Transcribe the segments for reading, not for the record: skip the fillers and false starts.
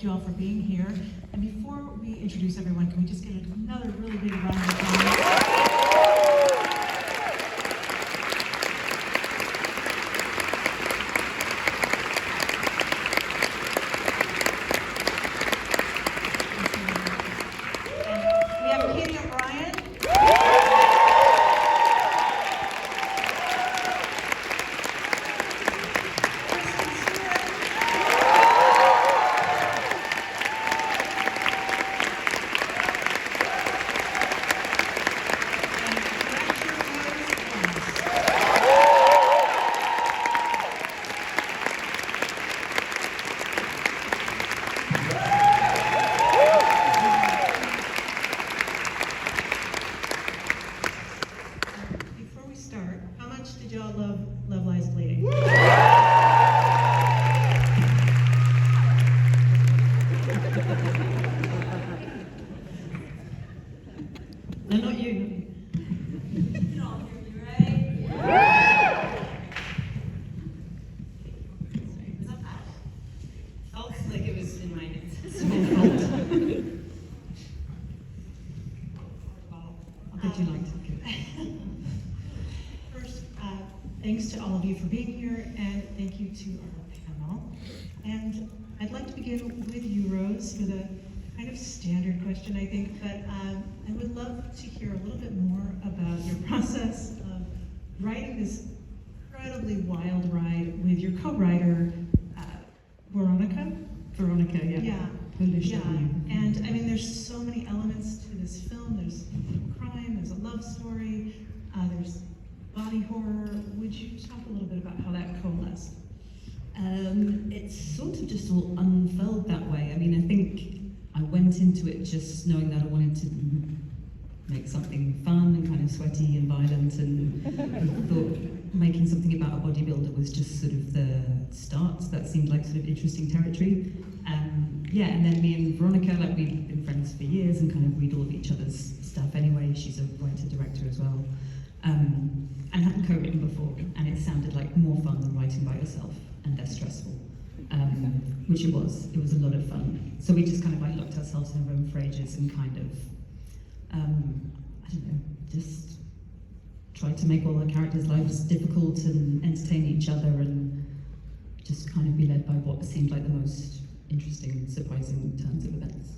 you all for being here. And before we introduce everyone, can we just get another really big round of applause? We have Katy O'Brian. Kristen Stewart. Before we start, how much did y'all love Lies Bleeding? No, not you. You can all hear me, right? Sorry, was that bad? Felt like it was in my hands. I'll bet you liked it. First, thanks to all of you for being here, and thank you to our panel. And I'd like to begin with you, Rose, with a kind of standard question, I think, but I would love to hear a little bit more about your process of writing this incredibly wild ride with your co-writer, Veronica? Veronica, yeah. Yeah. Polish Yeah, W. and I mean, there's so many elements to this film. There's crime, there's a love story, there's body horror. Would you talk a little bit about how that coalesced? It's sort of just all unfurled that way. I mean, I think I went into it just knowing that I wanted to make something fun and kind of sweaty and violent, and thought making something about a bodybuilder was just sort of the start. That seemed like sort of interesting territory. Yeah, and then me and Veronica, like we've been friends for years and kind of read all of each other's stuff anyway. She's a writer-director as well. And hadn't co-written before, and it sounded like more fun than writing by yourself and less stressful, which it was. It was a lot of fun. So we just kind of like locked ourselves in a room for ages and kind of, I don't know, just tried to make all our characters' lives difficult and entertain each other and just kind of be led by what seemed like the most interesting, surprising turns of events.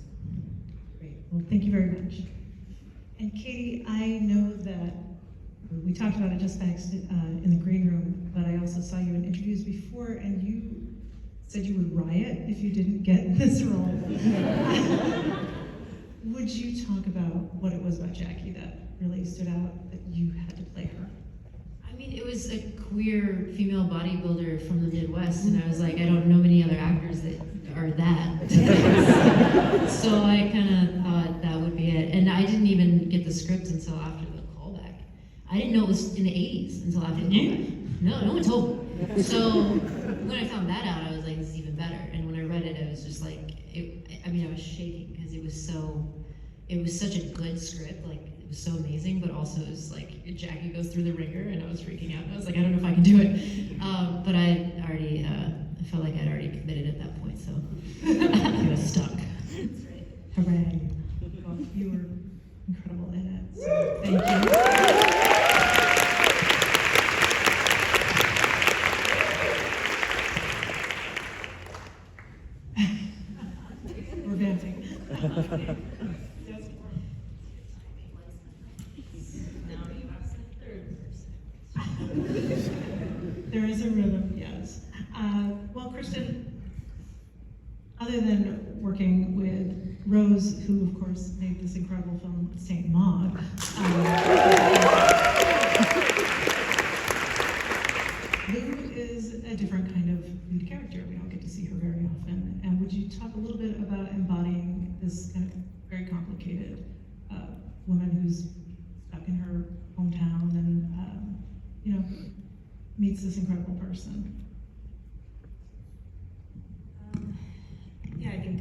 Great, well, thank you very much. And Katy, I know that we talked about it just back in the green room, but I also saw you in interviews before, and you said you would riot if you didn't get this role. Would you talk about what it was about Jackie that really stood out, that you had to play her? I mean, it was a queer female bodybuilder from the Midwest, and I was like, I don't know many other actors that are that. So I kind of thought that would be it. And I didn't even get the script until after the callback. I didn't know it was in the 80s until after the callback. No one told me. So when I found that out, I was like, this is even better. And when I read it, I was just like, I was shaking because it was such a good script. Like, it was so amazing, but also it was like Jackie goes through the ringer, and I was freaking out. I was like, I don't know if I can do it. But I already, I felt like I'd already committed at that point, so I was stuck. That's right. Hooray. Well, you were incredible in it, so thank you. We're vamping. There is a rhythm, yes. Well, Kristen, other than working with Rose, who of course made this incredible film, Saint Maud, Lou is a different kind of lead character. We don't get to see her very often. And would you talk a little bit about embodying this kind of very complicated woman who's stuck in her hometown and, meets this incredible person? Yeah, I think,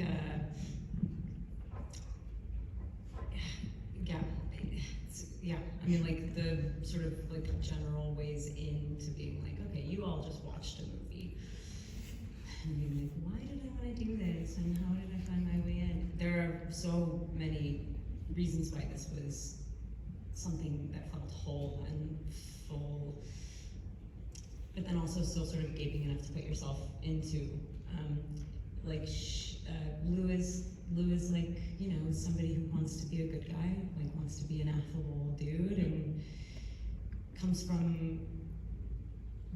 I mean, like, the sort of, like, general ways into being like, okay, you all just watched a movie, and being like, why did I want to do this, and how did I so many reasons why this was something that felt whole and full, but then also still sort of gaping enough to put yourself into. Lou is like, you know, somebody who wants to be a good guy, like wants to be an affable dude, and comes from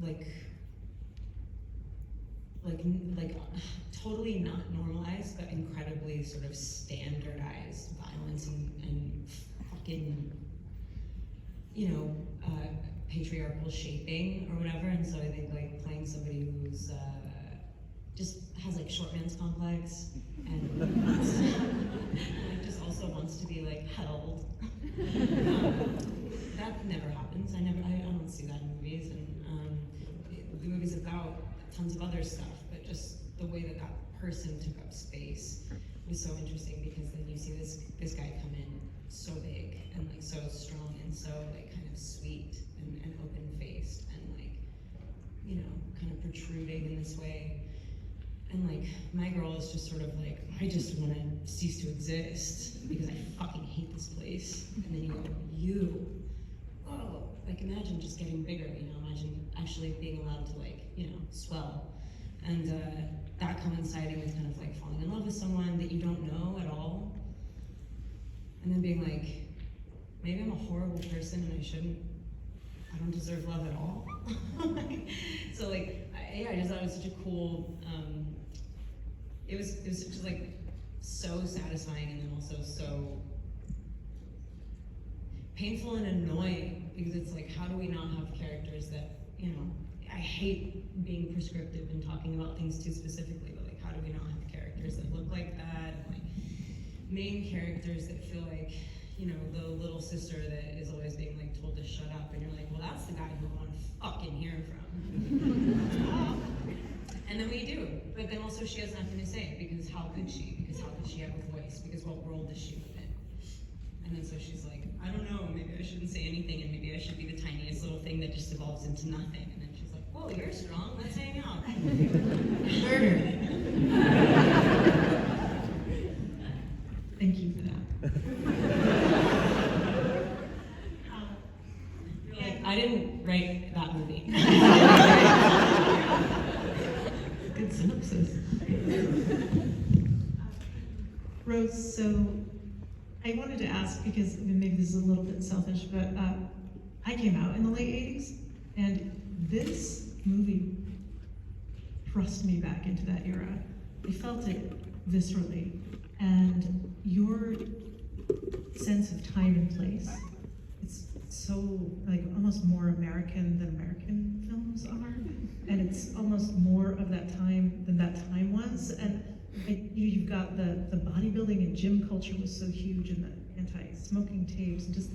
like totally not normalized, but incredibly sort of standardized violence and fucking, you know, patriarchal shaping or whatever. And so I think like playing somebody who's just has like short man's complex and like just also wants to be like held. That never happens. I don't see that in movies, and the movie's about tons of other stuff, but just the way that person took up space was so interesting, because then you see this guy come in so big and like so strong and so like kind of sweet and open faced and like, you know, kind of protruding in this way. And like my girl is just sort of like, I just want to cease to exist because I fucking hate this place. And then you go, whoa, like imagine just getting bigger, you know, imagine actually being allowed to like, you know, swell. And that coinciding with kind of like falling in love with someone that you don't know at all. And then being like, maybe I'm a horrible person and I don't deserve love at all. So like, I just thought it was such a cool, it was just like so satisfying, and then also so painful and annoying, because it's like, how do we not have characters that, you know, I hate being prescriptive and talking about things too specifically, but like, how do we not have characters that look like that, and like main characters that feel like, you know, the little sister that is always being like told to shut up, and you're like, well, that's the guy who I want to fucking hear from. And then we do, but then also she has nothing to say, because how could she? Because how could she have a voice? Because what world does she live in? And then so she's like, I don't know, maybe I shouldn't say anything, and maybe I should be the tiniest little thing that just evolves into nothing. And then she's like, whoa, you're strong, let's hang out. Murder. Thank you for that. You're like, I didn't write that movie. Good synopsis. Rose, so I wanted to ask, because maybe this is a little bit selfish, but I came out in the late 80s, and this movie thrust me back into that era. I felt it viscerally, and your sense of time and place, it's so like almost more American than American films are, and it's almost more of that time than that time was. And you've got the bodybuilding and gym culture was so huge, and the anti-smoking tapes, and just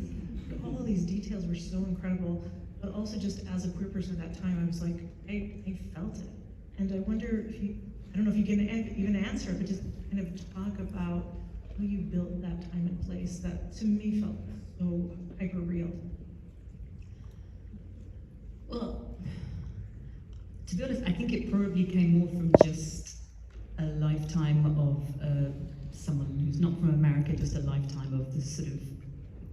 all of these details were so incredible. But also, just as a queer person at that time, I was like, I felt it. And I wonder if I don't know if you can even answer it, but just kind of talk about how you built that time and place that to me felt so hyper real. Well, to be honest, I think it probably came more from just a lifetime of someone who's not from America, just a lifetime of this sort of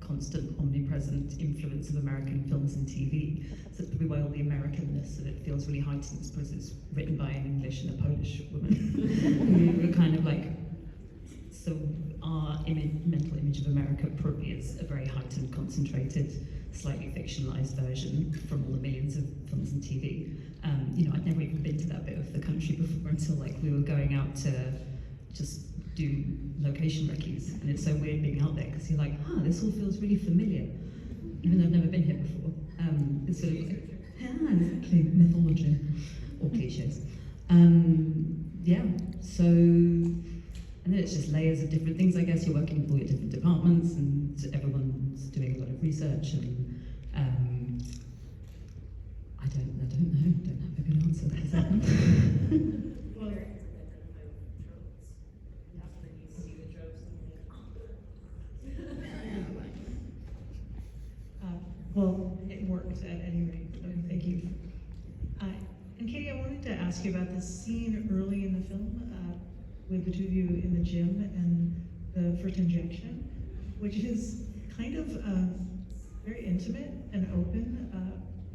constant, omnipresent influence of American films and TV. So that's probably why all the Americanness of it feels really heightened. I suppose it's written by an English and a Polish woman who were kind of like, so our mental image of America probably is a very heightened, concentrated, slightly fictionalized version from all the millions of films and TV. You know, I'd never even been to that bit of the country before until like we were going out to just do location recce's, and it's so weird being out there because you're like, this all feels really familiar, even though I've never been here before. It's sort of like, exactly, mythology or cliches. Yeah, so, and then it's just layers of different things. I guess you're working with all your different departments, and everyone's doing a lot of research, and I don't know, don't have a good answer. Well, it worked at any rate, so thank you. And Katy, I wanted to ask you about this scene early in the film with the two of you in the gym, and the first injection, which is kind of very intimate and open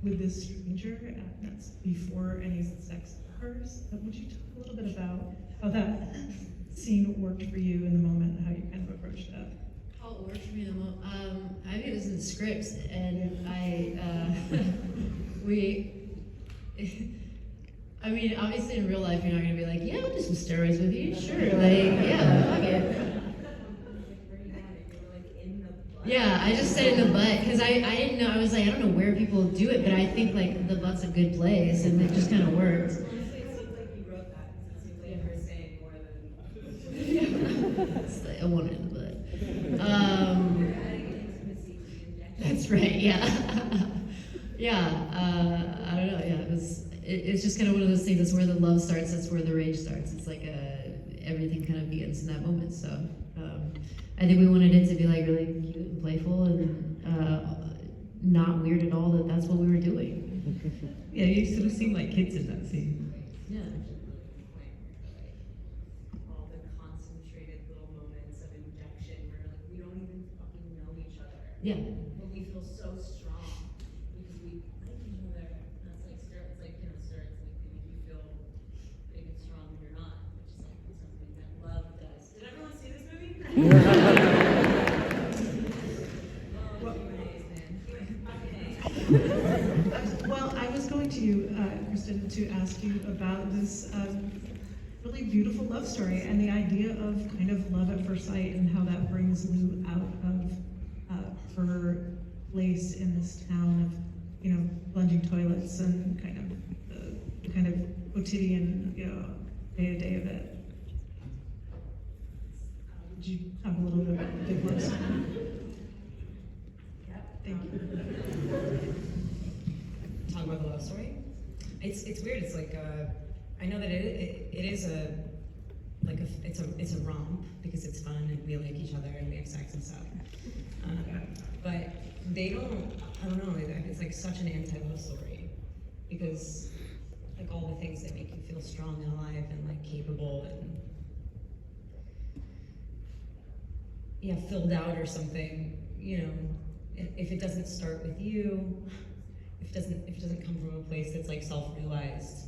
with this stranger. That's before any sex occurs. Would you talk a little bit about how that scene worked for you in the moment, and how you kind of approached that? How it worked for me the most? I mean, it was in the script, and I mean, obviously in real life, you're not gonna be like, yeah, I'll do some steroids with you, sure, like, yeah, fuck it. Yeah, I just said in the butt, because I didn't know, I was like, I don't know where people do it, but I think like the butt's a good place, and it just kind of worked. Honestly, it seems like you wrote that, because it seems like her saying more than... It's like, I want it in the butt. That's right, yeah. Yeah, I don't know, yeah, it's just kind of one of those things, that's where the love starts, that's where the rage starts. It's like everything kind of begins in that moment, so I think we wanted it to be like really cute and playful and not weird at all, that's what we were doing. Yeah, you sort of seem like kids in that scene. Yeah. All the concentrated little moments of injection where like we don't even fucking know each other. Yeah. But we feel so strong because we like each other. That's like steroids, like, you know, steroids, like they make you feel big and strong when you're not, which is like something that love does. Did everyone see this movie? Oh, Q&As, man. Well, I was going to, Kristen, to ask you about this really beautiful love story and the idea of kind of love at first sight and how that brings Lou out of her place in this town of, you know, plunging toilets and kind of the kind of quotidian, you know, day-to-day of it. Would you talk a little bit about the big love story? Thank you. Talk about the love story. It's weird. It's like I know that it is it's a romp because it's fun and we like each other and we have sex and stuff. But they don't. I don't know. It's like such an anti-love story because like all the things that make you feel strong and alive and like capable and yeah, filled out or something. You know, if it doesn't start with you. If it doesn't come from a place that's like self-realized,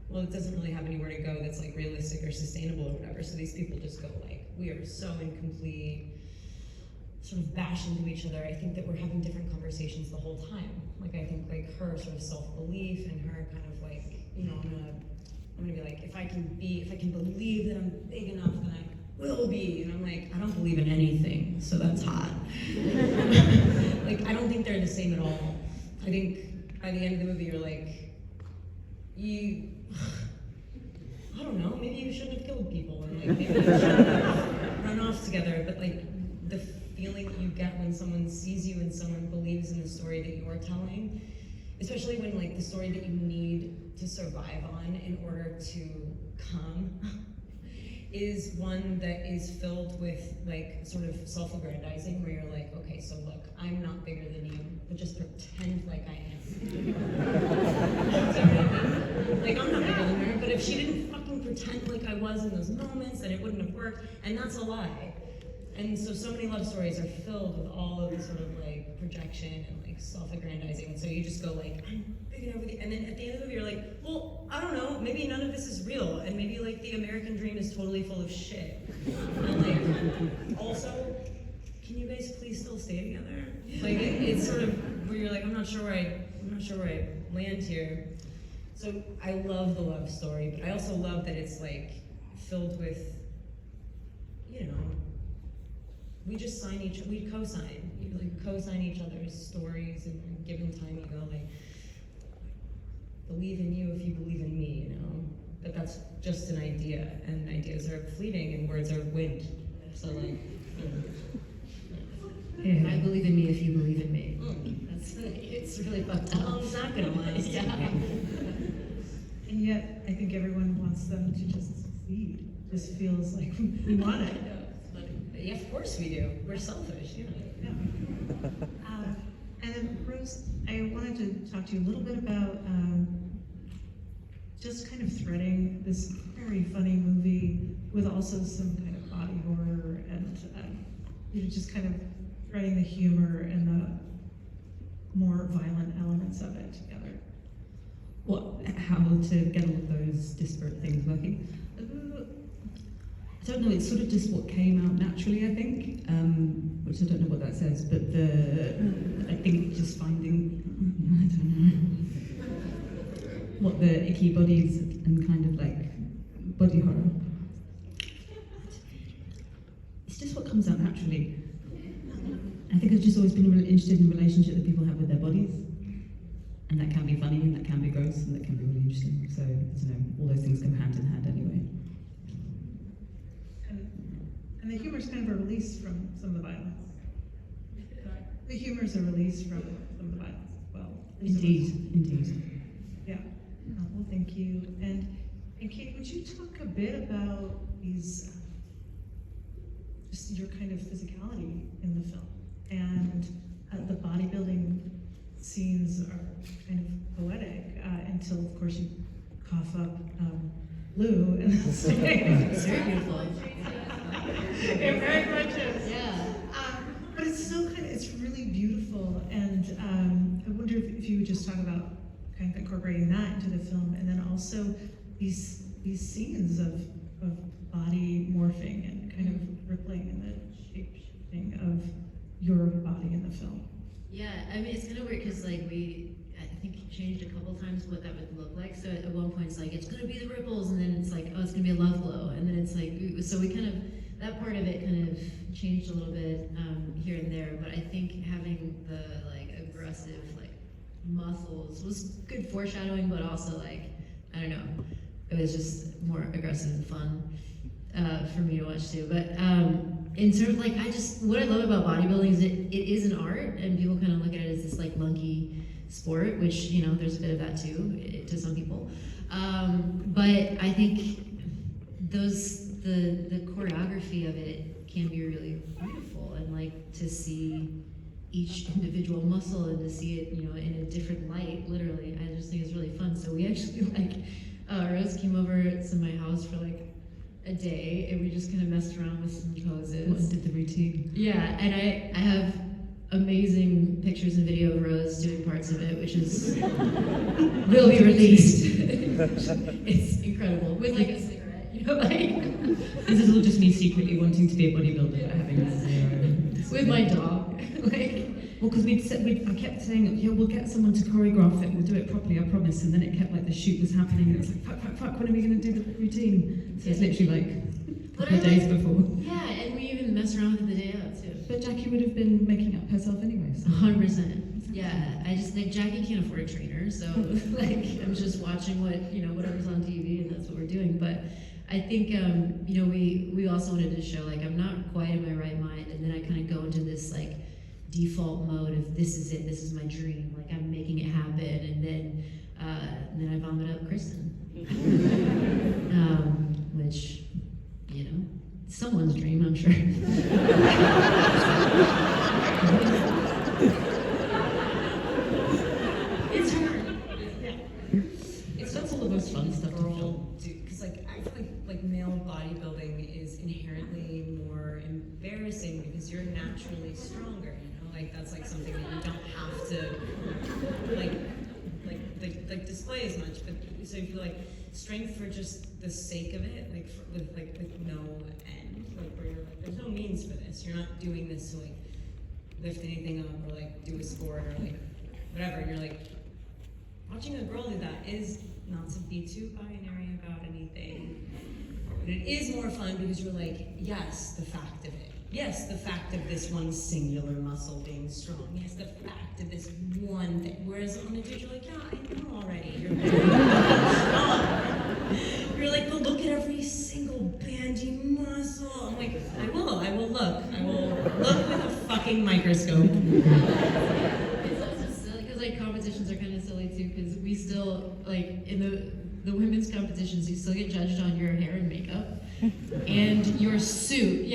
well, it doesn't really have anywhere to go that's like realistic or sustainable or whatever. So these people just go like, we are so incomplete, sort of bash into each other. I think that we're having different conversations the whole time. Like I think like her sort of self-belief and her kind of like, you know, I'm gonna be like, if I can believe that I'm big enough, then I will be, and I'm like, I don't believe in anything, so that's hot. Like, I don't think they're the same at all. I think by the end of the movie, you're like, I don't know, maybe you shouldn't have killed people, and like, maybe you shouldn't have run off together, but like, the feeling that you get when someone sees you and someone believes in the story that you're telling, especially when like the story that you need to survive on in order to come, is one that is filled with like sort of self-aggrandizing where you're like, okay, so look, I'm not bigger than you, but just pretend like I am. Do you know what I mean? Like I'm not bigger than her, but if she didn't fucking pretend like I was in those moments, then it wouldn't have worked, and that's a lie. And so many love stories are filled with all of the sort of like projection and like self-aggrandizing, and so you just go like, I'm big enough with you, and then at the end of the movie you're like, well, I don't know, maybe none of this is real, and maybe like the American dream is totally full of shit. And like, also, can you guys please still stay together? Like it's sort of where you're like, I'm not sure where I land here. So I love the love story, but I also love that it's like filled with, you know, we co-sign. You like co-sign each other's stories, and given time you go like, believe in you if you believe in me, you know? But that's just an idea, and ideas are fleeting and words are wind. So like, Yeah. I believe in me if you believe in me. It's really fucked up. how long's that gonna last? Yeah. And yet, I think everyone wants them to just succeed. Just feels like we want it. Yeah, of course we do. We're selfish, yeah. Yeah. And then, Rose, I wanted to talk to you a little bit about just kind of threading this very funny movie with also some kind of body horror and just kind of threading the humor and the more violent elements of it together. How to get all of those disparate things working? I don't know, it's sort of just what came out naturally, I think, which I don't know what that says, but I think just finding, I don't know, what the icky bodies and kind of like body horror. It's just what comes out naturally. I think I've just always been really interested in the relationship that people have with their bodies. And that can be funny, and that can be gross, and that can be really interesting. So, all those things go hand in hand anyway. And the humor is kind of a release from some of the violence. The humor is a release from some of the violence as well. Indeed. Yeah. Well, thank you. And Kate, would you talk a bit about these, just your kind of physicality in the film, and the bodybuilding scenes are kind of poetic until, of course, you cough up Lou, and that's It's very beautiful. it very much is. Yeah. But it's so it's really beautiful, and I wonder if you would just talk about kind of incorporating that into the film, and then also these scenes of body morphing and kind of rippling and the shape shifting of your body in the film. Yeah, I mean, it's kind of weird because, like, I think changed a couple times what that would look like. So at one point it's like, it's going to be the ripples, and then it's like, oh, it's going to be a love glow. And then it's like, so we kind of, that part of it kind of changed a little bit here and there. But I think having the, like, aggressive, like, muscles was good foreshadowing, but also, like, I don't know, it was just more aggressive and fun for me to watch too. But in terms of, like, what I love about bodybuilding is it is an art, and people kind of look at it as this, like, lunky sport, which, there's a bit of that too, to some people. But I think the choreography of it can be really beautiful, and, like, to see each individual muscle and to see it, in a different light, literally, I just think it's really fun. So we actually, like, Rose came over to my house for, like, a day, and we just kind of messed around with some poses. What did the routine? Yeah, and I have amazing pictures and video of Rose doing parts of it, which will be released. It's incredible, with, like, a cigarette, like. This is all just me secretly wanting to be a bodybuilder, but having zero. With my dog, like. Well, because we kept saying, yeah, we'll get someone to choreograph it, we'll do it properly, I promise. And then it kept, like, the shoot was happening, and it was like, fuck, when are we going to do the routine? So it's literally like a couple of days before. Yeah, and we even messed around with the day out too. But Jackie would have been making up herself anyway. So. 100%. Yeah, I just think Jackie can't afford a trainer, so like I'm just watching whatever's on TV, and that's what we're doing. But I think we also wanted to show, like, I'm not quite in my right mind, and then I kind of go into this, like, default mode of this is it, this is my dream, like I'm making it happen, and then I vomit up Kristen, which someone's dream, I'm sure. It's her. It's that's all the most fun stuff to film, because, like, I feel like male bodybuilding is inherently more embarrassing because you're naturally stronger. Like, that's, like, something that you don't have to like display as much. But so if you, like, strength for just the sake of it, like, with no end, like, where you're like, there's no means for this. You're not doing this to, like, lift anything up or, like, do a sport or, like, whatever. You're like, watching a girl do that is not to be too binary about anything, but it is more fun because you're like, yes, the fact of it. Yes, the fact of this one singular muscle being strong. Yes, the fact of this one thing. Whereas on a dude, you're like, yeah, I know already. You're very strong. You're like, but look at every single bandy muscle. I'm like, I will look. I will look with a fucking microscope. It's also silly because, like, competitions are kind of silly too, because we still, like, in the women's competitions, you still get judged on your hair and makeup and your suit.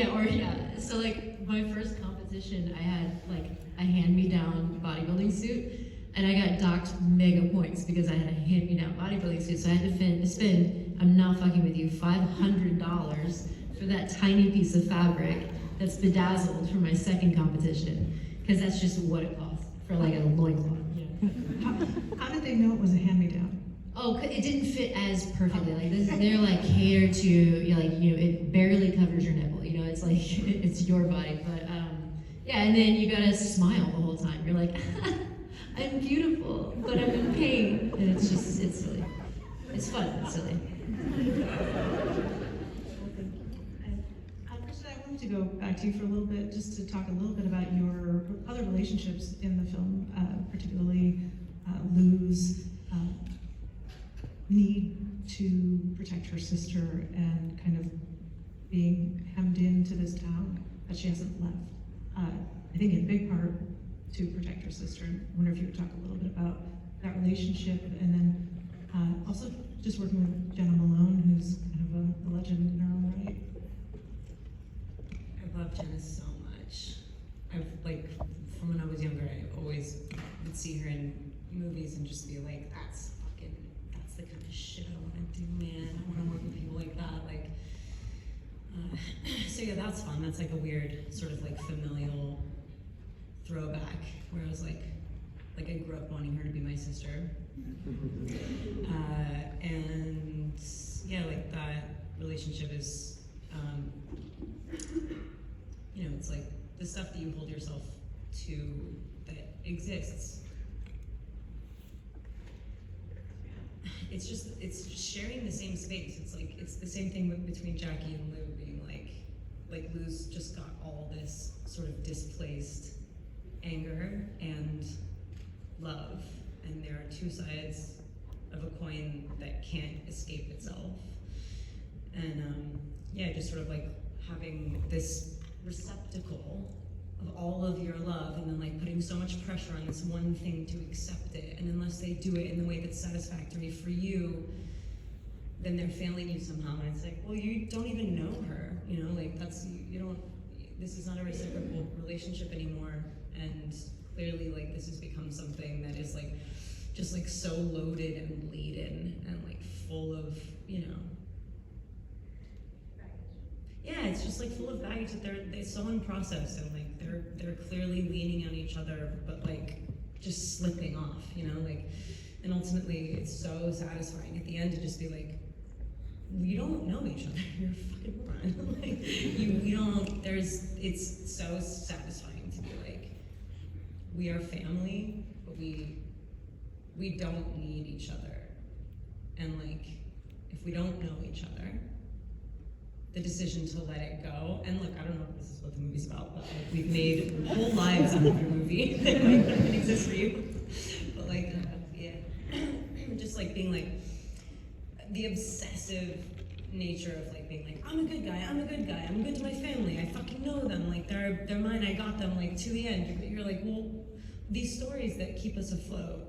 So, like, my first competition, I had, like, a hand-me-down bodybuilding suit, And I got docked mega points because I had a hand-me-down bodybuilding suit, so I had to spend, I'm not fucking with you, $500 for that tiny piece of fabric that's bedazzled for my second competition, because that's just what it cost for like a loincloth. How did they know it was a hand-me-down? Oh, it didn't fit as perfectly. Like they're like catered to, it barely covers your nipple. It's like it's your body. But yeah, and then you gotta smile the whole time. You're like, I'm beautiful, but I'm in pain, and it's silly. It's fun, it's silly. Kristen, I wanted to go back to you for a little bit, just to talk a little bit about your other relationships in the film, particularly Lou's need to protect her sister and kind of being hemmed into this town that she hasn't left. I think in big part to protect her sister. I wonder if you would talk a little bit about that relationship, and then also just working with Jenna Malone, who's kind of a legend in her own right. I love Jenna so much. From when I was younger, I always would see her in movies and just be like, that's the kind of shit I want to do, man. I want to work with people like that. So yeah, that's fun. That's like a weird sort of like familial throwback where I was like I grew up wanting her to be my sister. And yeah, like that relationship is, it's like the stuff that you hold yourself to that exists. It's just sharing the same space. It's the same thing between Jackie and Lou being like Lou's just got all this sort of displaced anger and love, and there are two sides of a coin that can't escape itself. And yeah, just sort of like having this receptacle of all of your love, and then like putting so much pressure on this one thing to accept it, and unless they do it in the way that's satisfactory for you, then they're failing you somehow. And it's like, well, you don't even know her, you don't, this is not a reciprocal relationship anymore. And clearly like this has become something that is like just like so loaded and laden and like full of, yeah, it's just like full of baggage that they're so unprocessed, and like they're clearly leaning on each other, but like just slipping off, and ultimately it's so satisfying at the end to just be like, you don't know each other, you're a fucking moron. You don't, it's so satisfying to be like, we are family, but we don't need each other. And like, if we don't know each other, the decision to let it go, and look, I don't know if this is what the movie's about, but like, we've made whole lives out of your movie that couldn't exist for you. But like, yeah, just like being like, the obsessive nature of like being like, I'm a good guy, I'm good to my family, I fucking know them, like they're mine, I got them, like to the end. You're like, well, these stories that keep us afloat,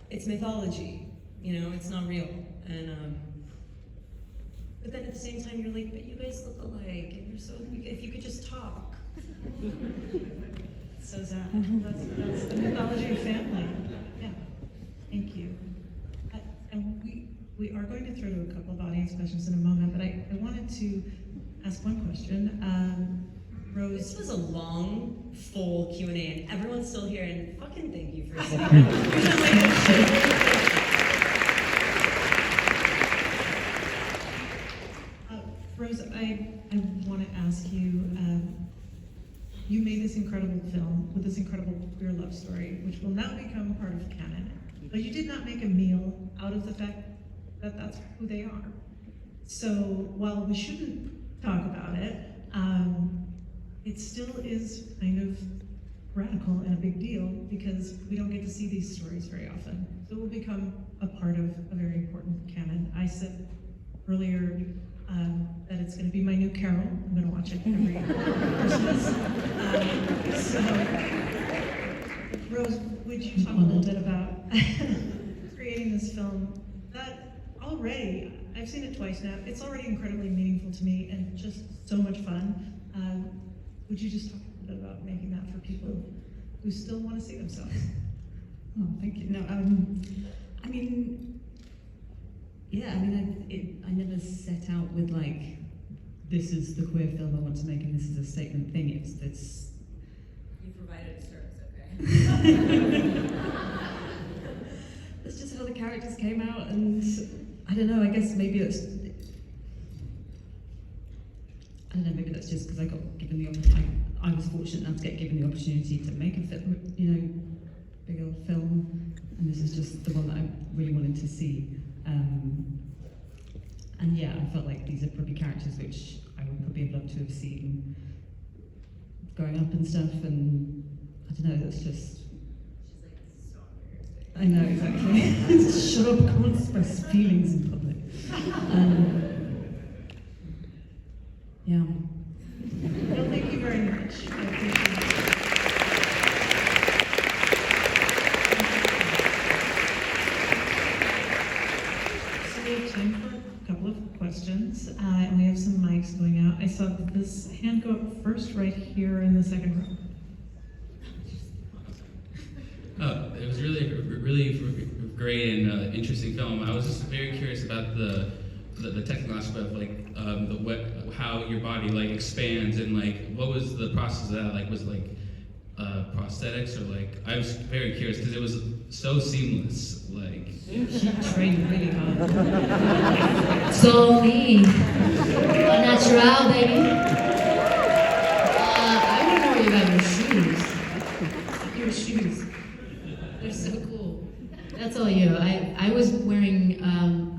it's mythology, it's not real. And but then at the same time you're like, but you guys look alike, and you're so, if you could just talk. So sad. That's the mythology of family. Yeah, thank you. And we are going to throw to a couple of audience questions in a moment, but I wanted to ask one question. Rose. This was a long, full Q&A, and everyone's still here, and fucking thank you for saying Rose, I want to ask you, you made this incredible film with this incredible queer love story, which will now become part of canon, but you did not make a meal out of the fact that that's who they are. So while we shouldn't talk about it, it still is kind of radical and a big deal because we don't get to see these stories very often. So it will become a part of a very important canon. I said earlier that it's going to be my new Carol. I'm going to watch it every Christmas. So, Rose, would you talk a little bit about creating this film that already, I've seen it twice now, it's already incredibly meaningful to me and just so much fun. Would you just talk a little bit about making that for people who still want to see themselves? Oh, thank you. No, I mean, yeah, I mean, I never set out with like, this is the queer film I want to make and this is a statement thing. It's You provided a service, okay? that's just how the characters came out, and I don't know. I guess maybe that's. I don't know. Maybe that's just because I got given the opportunity. I was fortunate enough to get given the opportunity to make a film, you know, big old film, and this is just the one that I really wanted to see. And yeah, I felt like these are probably characters which I would probably have loved to have seen growing up and stuff. And I don't know. That's just. She's like, this is so embarrassing. I know, exactly. Shut up, can't express feelings in public. Yeah. Well, thank you very much. I appreciate it. So we have time for a couple of questions, and we have some mics going out. I saw this hand go up first right here in the second row. It was really great and interesting film. I was just very curious about the technical aspect of like how your body like expands and like what was the process of that? Like was it like prosthetics or like I was very curious because it was so seamless. Like She trained really hard. So me. Natural, baby. I want to know you about your shoes. Your shoes. They're so cool. That's all you. I was wearing,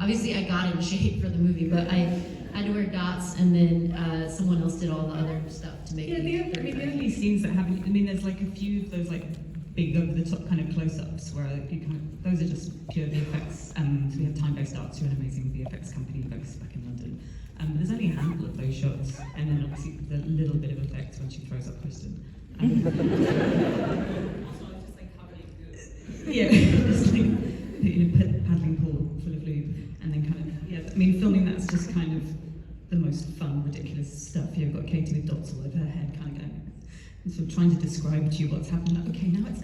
obviously I got in shape for the movie, but I had to wear dots and then someone else did all the other stuff to make Yeah, me the only scenes that haven't. I mean, there's like a few of those like big over the top kind of close-ups where you kind of, those are just pure VFX. And we have Time-Based Arts, who are an amazing VFX company based back in London. But there's only a handful of those shots, and then obviously the little bit of effect when she throws up Kristen. Also, it's just like comedy good. Yeah, just like paddling pool full of lube, and then kind of yeah. I mean, filming that's just kind of the most fun, ridiculous stuff. You've got Katy with dots all over her head, kind of going, and sort of trying to describe to you what's happening. Like, okay, now it's